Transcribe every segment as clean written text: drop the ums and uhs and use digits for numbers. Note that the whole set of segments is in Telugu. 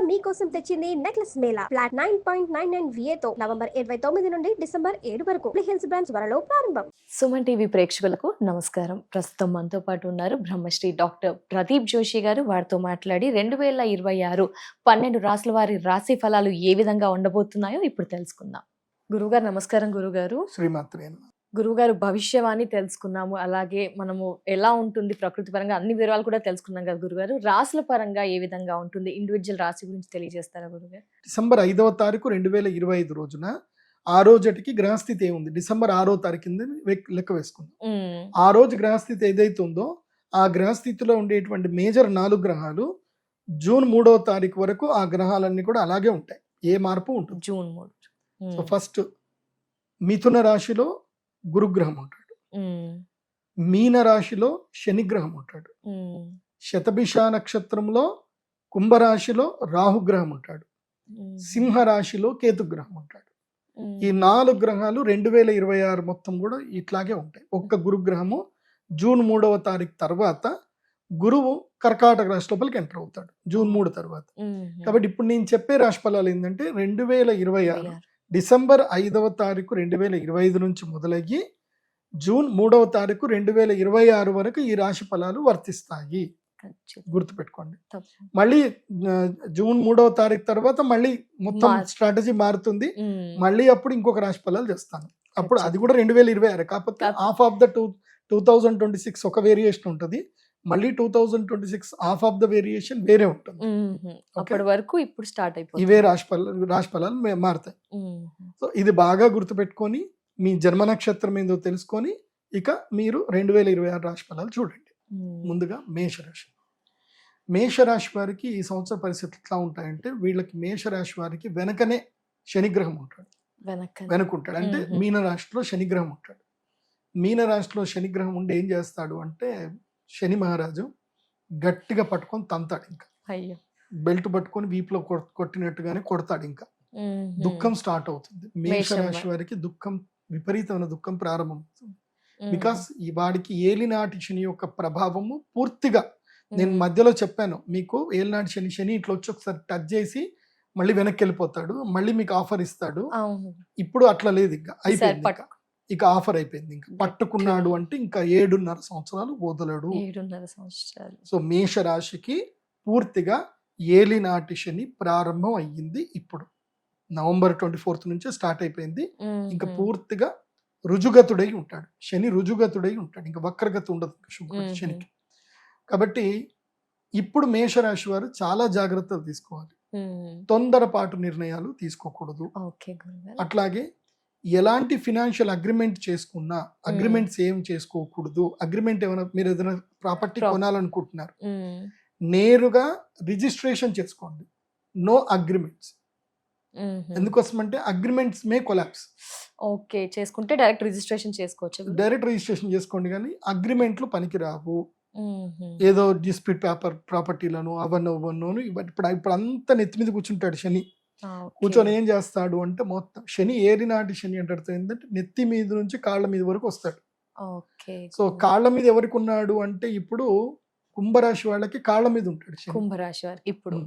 మీకోసం తెచ్చింది నెక్లెస్ మేళా ఫ్లాట్ 9.99 VA తో నవంబర్ 29 నుండి డిసెంబర్ 7 వరకు హిల్స్ బ్రాంచ్ త్వరలో ప్రారంభం. సుమన్ టీవీ ప్రేక్షకులకు నమస్కారం. ప్రస్తుతం మనతో పాటు ఉన్నారు బ్రహ్మశ్రీ డాక్టర్ ప్రదీప్ జోషి గారు. వారితో మాట్లాడి 2026 12 రాసుల వారి రాశి ఫలాలు ఏ విధంగా ఉండబోతున్నాయో ఇప్పుడు తెలుసుకుందాం. గురువుగారు నమస్కారం. గురుగారు శ్రీమాత్రే. గురువుగారు భవిష్యవాణి తెలుసుకున్నాము, అలాగే మనము ఎలా ఉంటుంది ప్రకృతి పరంగా అన్ని వివరాలు కూడా తెలుసుకున్నాం కదా గురుగారు. రాసుల పరంగా ఏ విధంగా ఉంటుంది, ఇండివిజువల్ రాశి గురించి తెలియజేస్తారా గురుగారు? డిసెంబర్ 5వ తారీఖు 2025 రోజున ఆ రోజుకి గ్రహస్థితి ఏముంది, డిసెంబర్ 6వ తారీఖు కింద లెక్క వేసుకుందాం. ఆ రోజు గ్రహస్థితి ఏదైతే ఉందో ఆ గ్రహస్థితిలో ఉండేటువంటి మేజర్ 4 గ్రహాలు జూన్ 3వ తారీఖు వరకు ఆ గ్రహాలన్నీ కూడా అలాగే ఉంటాయి, ఏ మార్పు ఉంటుంది. జూన్ 3. సో ఫస్ట్ మిథున రాశిలో గురుగ్రహం ఉంటాడు, మీన రాశిలో శనిగ్రహం ఉంటాడు, శతభిష నక్షత్రంలో కుంభరాశిలో రాహుగ్రహం ఉంటాడు, సింహ రాశిలో కేతుగ్రహం ఉంటాడు. ఈ 4 గ్రహాలు 2026 మొత్తం కూడా ఇట్లాగే ఉంటాయి. ఒక్క గురుగ్రహము జూన్ 3వ తారీఖు తర్వాత గురువు కర్కాటక రాశి లోపలికి ఎంటర్ అవుతాడు జూన్ 3 తర్వాత. కాబట్టి ఇప్పుడు నేను చెప్పే రాశి ఫలాలు ఏంటంటే 2026 డిసెంబర్ 5వ తారీఖు 2025 నుంచి మొదలయ్యి జూన్ 3వ తారీఖు 2026 వరకు ఈ రాశి ఫలాలు వర్తిస్తాయి. గుర్తుపెట్టుకోండి. మళ్ళీ జూన్ 3వ తారీఖు తర్వాత మళ్ళీ మొత్తం స్ట్రాటజీ మారుతుంది. మళ్ళీ అప్పుడు ఇంకొక రాశి ఫలాలు చేస్తాను. అప్పుడు అది కూడా 2026, కాకపోతే హాఫ్ ఆఫ్ ద 2026 ఒక వేరియేషన్ ఉంటుంది, మళ్ళీ 2026 హాఫ్ ఆఫ్ ద వేరియేషన్ వేరే ఉంటుంది. అప్పటి వరకు ఇప్పుడు స్టార్ట్ అయిపోతుంది, ఇవే రాశి ఫలాలు మారుతాయి. సో ఇది బాగా గుర్తుపెట్టుకొని మీ జన్మ నక్షత్రం ఏందో తెలుసుకొని ఇక మీరు 2026 రాశి ఫలాలు చూడండి. ముందుగా మేషరాశి. మేషరాశి వారికి ఈ సంవత్సర పరిస్థితులు ఎట్లా ఉంటాయంటే, వీళ్ళకి మేషరాశి వారికి వెనకనే శనిగ్రహం ఉంటాడు, వెనకుంటాడు. అంటే మీనరాశిలో శనిగ్రహం ఉంటాడు. మీనరాశిలో శనిగ్రహం ఉండి ఏం చేస్తాడు అంటే, శని మహారాజు గట్టిగా పట్టుకొని తంతాడు, ఇంకా బెల్ట్ పట్టుకొని వీపులో కొట్టినట్టుగానే కొడతాడు, ఇంకా దుఃఖం స్టార్ట్ అవుతుంది. మేషరాశి వారికి దుఃఖం, విపరీతమైన దుఃఖం ప్రారంభమవుతుంది. బికాస్ ఈ వాడికి ఏలినాటి శని యొక్క ప్రభావము పూర్తిగా, నేను మధ్యలో చెప్పాను మీకు, ఏలినాటి శని ఇట్లా వచ్చి ఒకసారి టచ్ చేసి మళ్ళీ వెనక్కి వెళ్ళిపోతాడు, మళ్ళీ మీకు ఆఫర్ ఇస్తాడు. ఇప్పుడు అట్లా లేదు, ఇంకా అయిపోయింది, ఇక ఆఫర్ అయిపోయింది. ఇంకా పట్టుకున్నాడు అంటే ఇంకా 7.5 సంవత్సరాలు వదలడు. 7.5 సంవత్సరాలు. సో మేషరాశికి పూర్తిగా ఏలినాటి శని ప్రారంభం అయ్యింది. ఇప్పుడు నవంబర్ 24 నుంచే స్టార్ట్ అయిపోయింది. ఇంకా పూర్తిగా రుజుగతుడై ఉంటాడు శని, రుజుగతుడై ఉంటాడు, ఇంకా వక్రగతి ఉండదు శుక్రుడు శనికి. కాబట్టి ఇప్పుడు మేషరాశి వారు చాలా జాగ్రత్తలు తీసుకోవాలి. తొందరపాటు నిర్ణయాలు తీసుకోకూడదు. అట్లాగే ఎలాంటి ఫినాన్షియల్ అగ్రిమెంట్ చేసుకున్నా అగ్రిమెంట్స్ ఏం చేసుకోకూడదు. అగ్రిమెంట్ ఏమైనా మీరు ఏదైనా ప్రాపర్టీ కొనాలనుకుంటున్నారు, నేరుగా రిజిస్ట్రేషన్ చేసుకోండి, నో అగ్రిమెంట్స్. ఎందుకోసం అంటే అగ్రిమెంట్స్ మే కొలాప్స్. ఓకే, చేసుకుంటే డైరెక్ట్ రిజిస్ట్రేషన్ చేసుకోవచ్చు. డైరెక్ట్ రిజిస్ట్రేషన్ చేసుకోండి, కానీ అగ్రిమెంట్లు పనికిరావు. ఏదో డిస్ప్యూట్ పేపర్ ప్రాపర్టీలను అవన్నో ఇప్పుడు అంతా నెత్తి మీద కూర్చుంటాడు శని. కూర్చొని ఏం చేస్తాడు అంటే, మొత్తం శని ఏలినాటి శని అంటాడు ఏంటంటే నెత్తి మీద నుంచి కాళ్ళ మీద వరకు వస్తాడు. సో కాళ్ళ మీద ఎవరికి ఉన్నాడు అంటే, ఇప్పుడు కుంభరాశి వాళ్ళకి కాళ్ళ మీద ఉంటాడు శని. కుంభరాశి వారికి ఇప్పుడు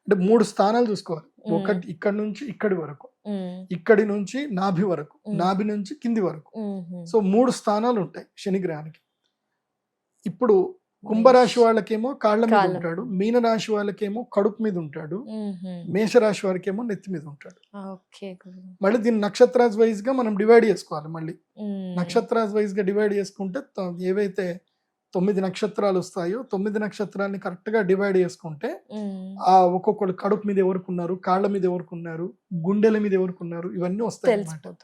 అంటే 3 స్థానాలు చూసుకోవాలి. ఒకటి ఇక్కడ నుంచి ఇక్కడి వరకు, ఇక్కడి నుంచి నాభి వరకు, నాభి నుంచి కింది వరకు. సో 3 స్థానాలు ఉంటాయి శనిగ్రహానికి. ఇప్పుడు కుంభరాశి వాళ్ళకేమో కాళ్ళ మీద ఉంటాడు, మీనరాశి వాళ్ళకేమో కడుపు మీద ఉంటాడు, మేషరాశి వారికేమో నెత్తి మీద ఉంటాడు. మళ్ళీ దీన్ని నక్షత్రాజ్ వైజ్ గా మనం డివైడ్ చేసుకోవాలి. మళ్ళీ నక్షత్రాజ్ వైజ్ గా డివైడ్ చేసుకుంటే ఏవైతే 9 నక్షత్రాలు వస్తాయో 9 నక్షత్రాలని కరెక్ట్ గా డివైడ్ చేసుకుంటే ఆ ఒక్కొక్కరు కడుపు మీద ఎవరుకున్నారు, కాళ్ళ మీద ఎవరుకున్నారు, గుండెల మీద ఎవరుకున్నారు, ఇవన్నీ వస్తాయి అన్నమాట.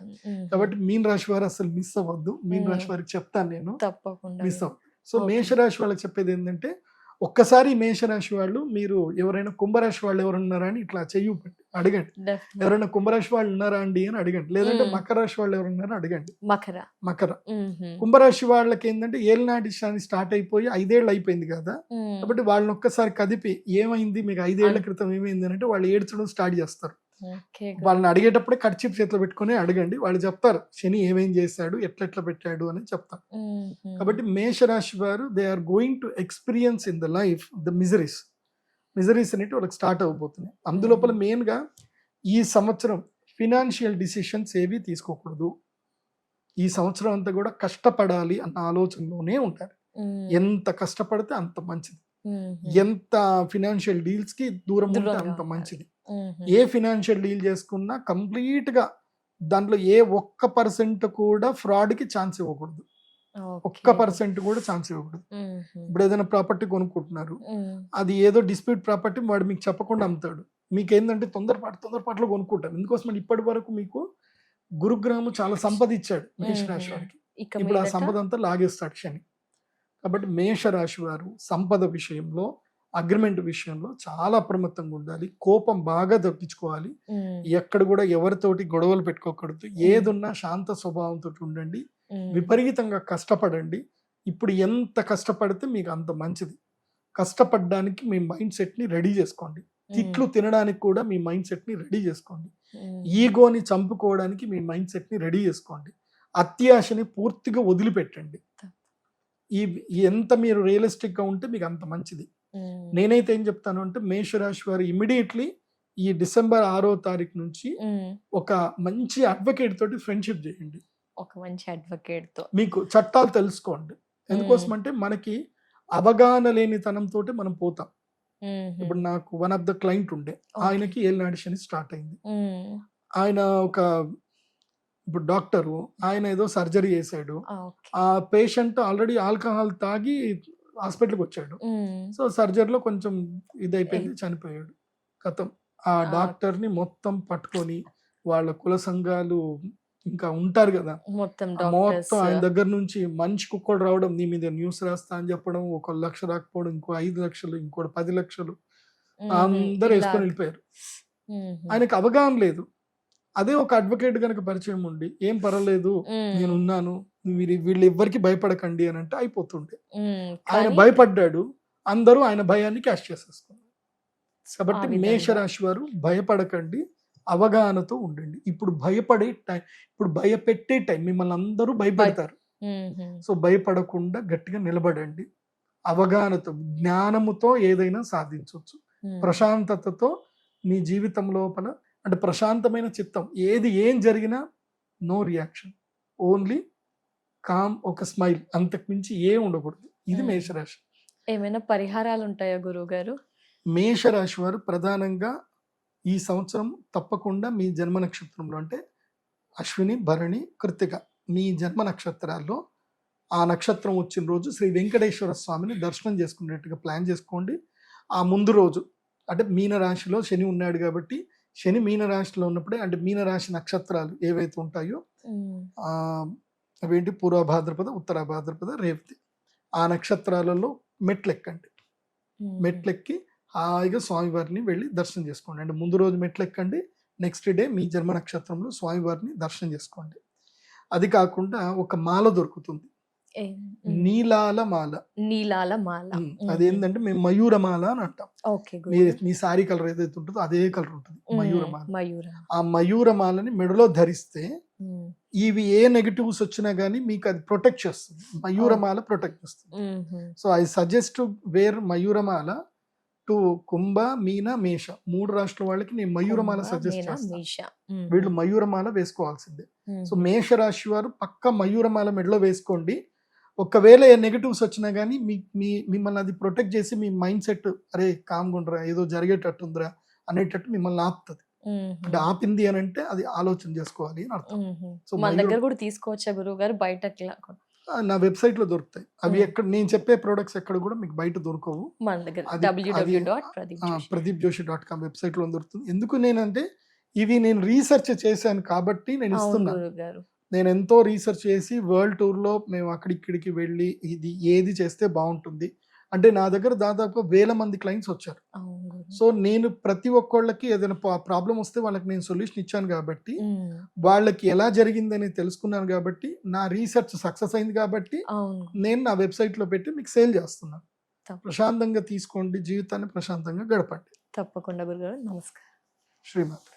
కాబట్టి మీన రాశి వారు అసలు మిస్ అవ్వద్దు. మీన రాశి వారికి చెప్తాను నేను, తప్పకుండా మిస్ అవ్వద్దు. సో మేషరాశి వాళ్ళకి చెప్పేది ఏంటంటే, ఒక్కసారి మేషరాశి వాళ్ళు, మీరు ఎవరైనా కుంభరాశి వాళ్ళు ఎవరు ఉన్నారా అని ఇట్లా చెయ్యి పెట్టి అడగండి. ఎవరైనా కుంభరాశి వాళ్ళు ఉన్నారా అండి అని అడగండి. లేదంటే మకర రాశి వాళ్ళు ఎవరు ఉన్నారో అడగండి. మకర కుంభరాశి వాళ్ళకి ఏంటంటే ఏలినాటి శని స్టార్ట్ అయిపోయి 5 ఏళ్ళు అయిపోయింది కదా, కాబట్టి వాళ్ళని ఒక్కసారి కదిపి ఏమైంది మీకు 5 ఏళ్ల క్రితం ఏమైంది అంటే వాళ్ళు ఏడ్చడం స్టార్ట్ చేస్తారు. వాళ్ళని అడిగేటప్పుడే కర్చీఫ్ చేతిలో పెట్టుకుని అడగండి, వాళ్ళు చెప్తారు శని ఏమేం చేశాడు, ఎట్లెట్లా పెట్టాడు అని చెప్తారు. కాబట్టి మేషరాశి వారు they are going to experience in the life the miseries. Miseries అనేవి వాళ్ళకి స్టార్ట్ అవబోతున్నాయి. అందులోపల మెయిన్గా ఈ సంవత్సరం ఫినాన్షియల్ డిసిషన్స్ ఏవి తీసుకోకూడదు. ఈ సంవత్సరం అంతా కూడా కష్టపడాలి అన్న ఆలోచనలోనే ఉంటారు. ఎంత కష్టపడితే అంత మంచిది. ఎంత ఫినాన్షియల్ డీల్స్ కి దూరం ఉంటే అంత మంచిది. ఏ ఫినాన్షియల్ డీల్ చేసుకున్నా కంప్లీట్ గా దాంట్లో ఏ 1% కూడా ఫ్రాడ్ కి ఛాన్స్ ఇవ్వకూడదు. 1% కూడా ఛాన్స్ ఇవ్వకూడదు. ఇప్పుడు ఏదైనా ప్రాపర్టీ కొనుక్కుంటున్నారు, అది ఏదో డిస్ప్యూట్ ప్రాపర్టీ వాడు మీకు చెప్పకుండా అమ్ముతాడు. మీకు ఏంటంటే తొందరపాటులో కొనుక్కుంటారు. ఎందుకోసం ఇప్పటి వరకు మీకు గురుగ్రహము చాలా సంపద ఇచ్చాడు మేషరాశి వారికి. ఇప్పుడు ఆ సంపద అంతా లాగేస్తాడు శని. కాబట్టి మేషరాశి వారు సంపద విషయంలో, అగ్రిమెంట్ విషయంలో చాలా అప్రమత్తంగా ఉండాలి. కోపం బాగా తగ్గించుకోవాలి. ఎక్కడ కూడా ఎవరితోటి గొడవలు పెట్టుకోకూడదు. ఏదున్నా శాంత స్వభావంతో ఉండండి. విపరీతంగా కష్టపడండి. ఇప్పుడు ఎంత కష్టపడితే మీకు అంత మంచిది. కష్టపడడానికి మీ మైండ్ సెట్ ని రెడీ చేసుకోండి. తిట్లు తినడానికి కూడా మీ మైండ్ సెట్ ని రెడీ చేసుకోండి. ఈగోని చంపుకోవడానికి మీ మైండ్ సెట్ ని రెడీ చేసుకోండి. అత్యాశని పూర్తిగా వదిలిపెట్టండి. ఎంత మీరు రియలిస్టిక్ గా ఉంటే మీకు అంత మంచిది. నేనైతే ఏం చెప్తాను అంటే మేషరాశి వారు ఇమ్మీడియట్లీ ఈ డిసెంబర్ 6వ తారీఖు నుంచి ఒక మంచి అడ్వకేట్ తోటి ఫ్రెండ్షిప్ చేయండి. ఒక మంచి అడ్వకేట్ తో మీకు చట్టాలు తెలుసుకోండి. ఎందుకోసం అంటే మనకి అవగాహన లేనితనంతో మనం పోతాం. ఇప్పుడు నాకు వన్ ఆఫ్ ద క్లయింట్ ఉండే, ఆయనకి ఏలినాటి శని స్టార్ట్ అయింది. ఆయన ఒక ఇప్పుడు డాక్టరు, ఆయన ఏదో సర్జరీ చేశాడు. ఆ పేషెంట్ ఆల్రెడీ ఆల్కహాల్ తాగి హాస్పిటల్కి వచ్చాడు. సో సర్జరీలో కొంచెం ఇదైపోయింది, చనిపోయాడు. కథం ఆ డాక్టర్ని మొత్తం పట్టుకొని వాళ్ళ కుల సంఘాలు ఇంకా ఉంటారు కదా, మొత్తం ఆయన దగ్గర నుంచి మనిషికి ఒక్కడు రావడం, నీ మీద న్యూస్ రాస్తా అని చెప్పడం, 1 లక్ష రాకపోవడం, ఇంకో 5 లక్షలు, ఇంకోటి 10 లక్షలు అందరు వేసుకొని వెళ్ళిపోయారు. ఆయనకు అవగాహన లేదు. అదే ఒక అడ్వకేట్ కనుక పరిచయం ఉండి, ఏం పర్వాలేదు నేను ఉన్నాను, వీళ్ళు ఎవ్వరికి భయపడకండి అని అంటే అయిపోతుండే. ఆయన భయపడ్డాడు, అందరూ ఆయన భయాన్ని క్యాష్ చేసేసుకున్నారు. కాబట్టి మేషరాశి వారు భయపడకండి, అవగాహనతో ఉండండి. ఇప్పుడు భయపడే టైం, ఇప్పుడు భయపెట్టే టైం. మిమ్మల్ని అందరూ భయపెడతారు. సో భయపడకుండా గట్టిగా నిలబడండి. అవగాహనతో, జ్ఞానముతో ఏదైనా సాధించవచ్చు. ప్రశాంతతతో మీ జీవితం లోపల, అంటే ప్రశాంతమైన చిత్తం, ఏం జరిగినా నో రియాక్షన్, ఓన్లీ కామ్, ఒక స్మైల్, అంతకు మించి ఏం ఉండకూడదు. ఇది మేషరాశి. ఏమైనా పరిహారాలు ఉంటాయా గురువు గారు? మేషరాశి వారు ప్రధానంగా ఈ సంవత్సరం తప్పకుండా మీ జన్మ నక్షత్రంలో, అంటే అశ్విని, భరణి, కృత్తిక, మీ జన్మ నక్షత్రాల్లో ఆ నక్షత్రం వచ్చిన రోజు శ్రీ వెంకటేశ్వర స్వామిని దర్శనం చేసుకునేట్టుగా ప్లాన్ చేసుకోండి. ఆ ముందు రోజు, అంటే మీనరాశిలో శని ఉన్నాడు కాబట్టి, శని మీనరాశిలో ఉన్నప్పుడే, అంటే మీనరాశి నక్షత్రాలు ఏవైతే ఉంటాయో అవేంటి, పూర్వ భాద్రపద, ఉత్తర భాద్రపద, రేవతి, ఆ నక్షత్రాలలో మెట్లెక్కండి. మెట్లెక్కి హాయిగా స్వామివారిని వెళ్ళి దర్శనం చేసుకోండి. అంటే ముందు రోజు మెట్లెక్కండి, నెక్స్ట్ డే మీ జన్మ నక్షత్రంలో స్వామివారిని దర్శనం చేసుకోండి. అది కాకుండా ఒక మాల దొరుకుతుంది, నీలాల మాల. నీలాల మాల అదేంటంటే మేము మయూరమాల అని అంటాం. మీ సారీ కలర్ ఏదైతే ఉంటుందో అదే కలర్ ఉంటుంది మయూరమాల. ఆ మయూరమాలని మెడలో ధరిస్తే ఇవి ఏ నెగటివ్స్ వచ్చినా గానీ మీకు అది ప్రొటెక్ట్ చేస్తుంది. మయూరమాల ప్రొటెక్ట్ చేస్తుంది. So I suggest to wear మయూరమాల టు కుంభ, మీన, మేష, 3 రాష్ట్రాల వాళ్ళకి నేను మయూరమాల సజెస్ట్ చేస్తాను. వీళ్ళు మయూరమాల వేసుకోవాల్సిందే. సో మేషరాశి వారు పక్క మయూరమాల మెడలో వేసుకోండి. ఒకవేళ నెగటివ్స్ వచ్చినా కానీ మిమ్మల్ని అది ప్రొటెక్ట్ చేసి మీ మైండ్ సెట్, అరే కామ్గుండ్రా, ఏదో జరిగేటట్టుందిరా అనేటట్టు మిమ్మల్ని ఆపుతుంది. అంటే ఆపింది అని అంటే అది ఆలోచన చేసుకోవాలి అని అర్థం. సో మన దగ్గర కూడా తీసుకోవచ్చా గురువు గారు? బయట నా వెబ్సైట్ లో దొరుకుతాయి అవి. ఎక్కడ నేను చెప్పే ప్రొడక్ట్స్ ఎక్కడ కూడా మీకు బయట దొరకవు. మన దగ్గర pradeepjoshi.com వెబ్సైట్ లో దొరుకుతుంది. ఎందుకు నేనంటే ఇవి నేను రీసెర్చ్ చేశాను కాబట్టి నేను ఇస్తున్నాను. నేను ఎంతో రీసెర్చ్ చేసి వరల్డ్ టూర్ లో మేము అక్కడిక్కడికి వెళ్ళి ఇది ఏది చేస్తే బాగుంటుంది అంటే నా దగ్గర దాదాపు 1000 మంది క్లయింట్స్ వచ్చారు. సో నేను ప్రతి ఒక్కళ్ళకి ఏదైనా ప్రాబ్లం వస్తే వాళ్ళకి నేను సొల్యూషన్ ఇచ్చాను కాబట్టి, వాళ్ళకి ఎలా జరిగిందని తెలుసుకున్నాను కాబట్టి, నా రీసెర్చ్ సక్సెస్ అయింది కాబట్టి నేను నా వెబ్సైట్ లో పెట్టి మీకు సేల్ చేస్తున్నాను. ప్రశాంతంగా తీసుకోండి, జీవితాన్ని ప్రశాంతంగా గడపండి. తప్పకుండా గురుగారు. నమస్కారం. శ్రీమాత.